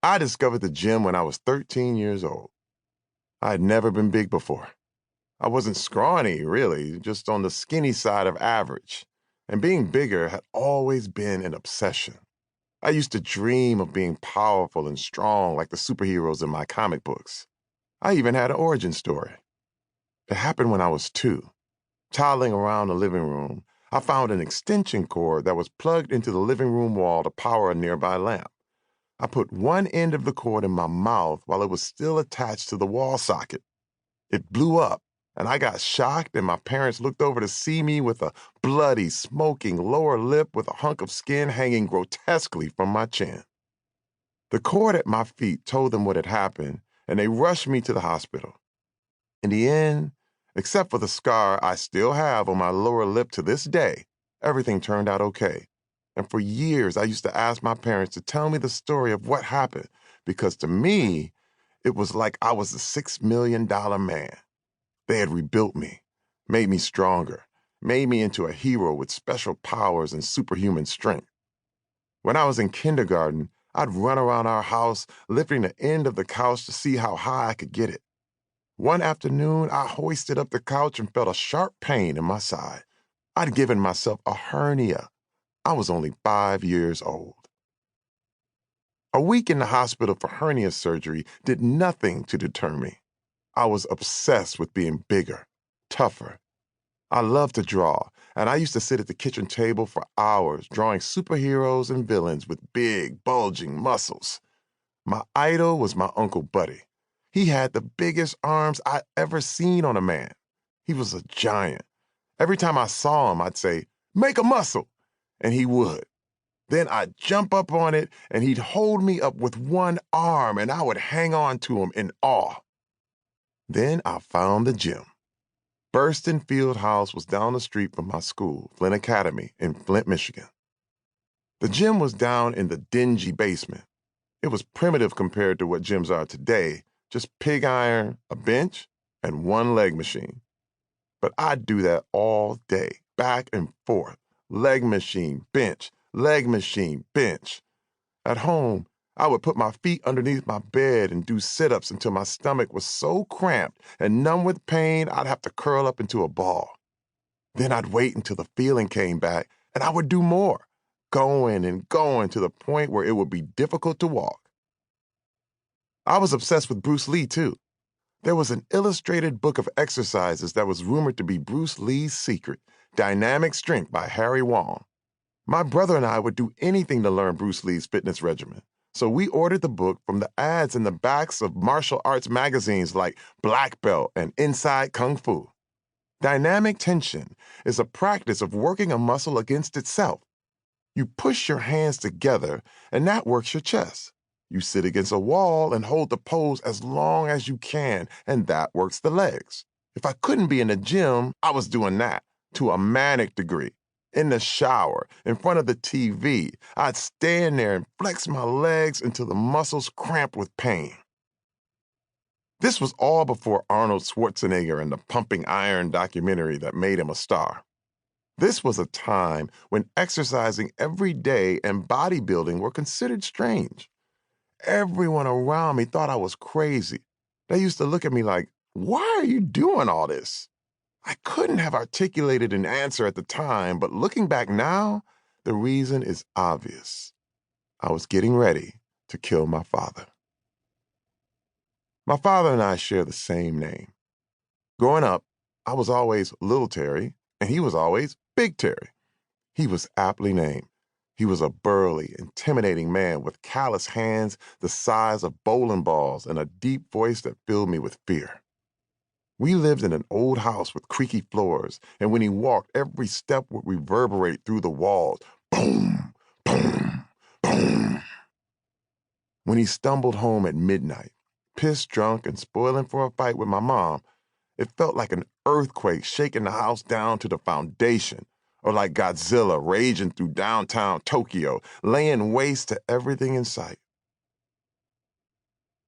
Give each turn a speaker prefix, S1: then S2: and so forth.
S1: I discovered the gym when I was 13 years old. I had never been big before. I wasn't scrawny, really, just on the skinny side of average. And being bigger had always been an obsession. I used to dream of being powerful and strong like the superheroes in my comic books. I even had an origin story. It happened when I was 2. Toddling around the living room, I found an extension cord that was plugged into the living room wall to power a nearby lamp. I put one end of the cord in my mouth while it was still attached to the wall socket. It blew up, and I got shocked, and my parents looked over to see me with a bloody, smoking lower lip with a hunk of skin hanging grotesquely from my chin. The cord at my feet told them what had happened, and they rushed me to the hospital. In the end, except for the scar I still have on my lower lip to this day, everything turned out okay. And for years, I used to ask my parents to tell me the story of what happened, because to me, it was like I was the $6 million man. They had rebuilt me, made me stronger, made me into a hero with special powers and superhuman strength. When I was in kindergarten, I'd run around our house, lifting the end of the couch to see how high I could get it. One afternoon, I hoisted up the couch and felt a sharp pain in my side. I'd given myself a hernia. I was only 5 years old. A week in the hospital for hernia surgery did nothing to deter me. I was obsessed with being bigger, tougher. I loved to draw, and I used to sit at the kitchen table for hours drawing superheroes and villains with big, bulging muscles. My idol was my Uncle Buddy. He had the biggest arms I'd ever seen on a man. He was a giant. Every time I saw him, I'd say, "Make a muscle," and he would. Then I'd jump up on it, and he'd hold me up with one arm, and I would hang on to him in awe. Then I found the gym. Burston Field House was down the street from my school, Flint Academy, in Flint, Michigan. The gym was down in the dingy basement. It was primitive compared to what gyms are today, just pig iron, a bench, and one leg machine. But I'd do that all day, back and forth, leg machine, bench, leg machine, bench. At home, I would put my feet underneath my bed and do sit-ups until my stomach was so cramped and numb with pain I'd have to curl up into a ball. Then I'd wait until the feeling came back, and I would do more, going and going to the point where it would be difficult to walk. I was obsessed with Bruce Lee, too. There was an illustrated book of exercises that was rumored to be Bruce Lee's secret, Dynamic Strength by Harry Wong. My brother and I would do anything to learn Bruce Lee's fitness regimen, so we ordered the book from the ads in the backs of martial arts magazines like Black Belt and Inside Kung Fu. Dynamic tension is a practice of working a muscle against itself. You push your hands together, and that works your chest. You sit against a wall and hold the pose as long as you can, and that works the legs. If I couldn't be in the gym, I was doing that, to a manic degree. In the shower, in front of the TV, I'd stand there and flex my legs until the muscles cramped with pain. This was all before Arnold Schwarzenegger and the Pumping Iron documentary that made him a star. This was a time when exercising every day and bodybuilding were considered strange. Everyone around me thought I was crazy. They used to look at me like, "Why are you doing all this?" I couldn't have articulated an answer at the time, but looking back now, the reason is obvious. I was getting ready to kill my father. My father and I share the same name. Growing up, I was always Little Terry, and he was always Big Terry. He was aptly named. He was a burly, intimidating man with callous hands the size of bowling balls and a deep voice that filled me with fear. We lived in an old house with creaky floors, and when he walked, every step would reverberate through the walls. Boom, boom, boom. When he stumbled home at midnight, pissed drunk and spoiling for a fight with my mom, it felt like an earthquake shaking the house down to the foundation, or like Godzilla raging through downtown Tokyo, laying waste to everything in sight.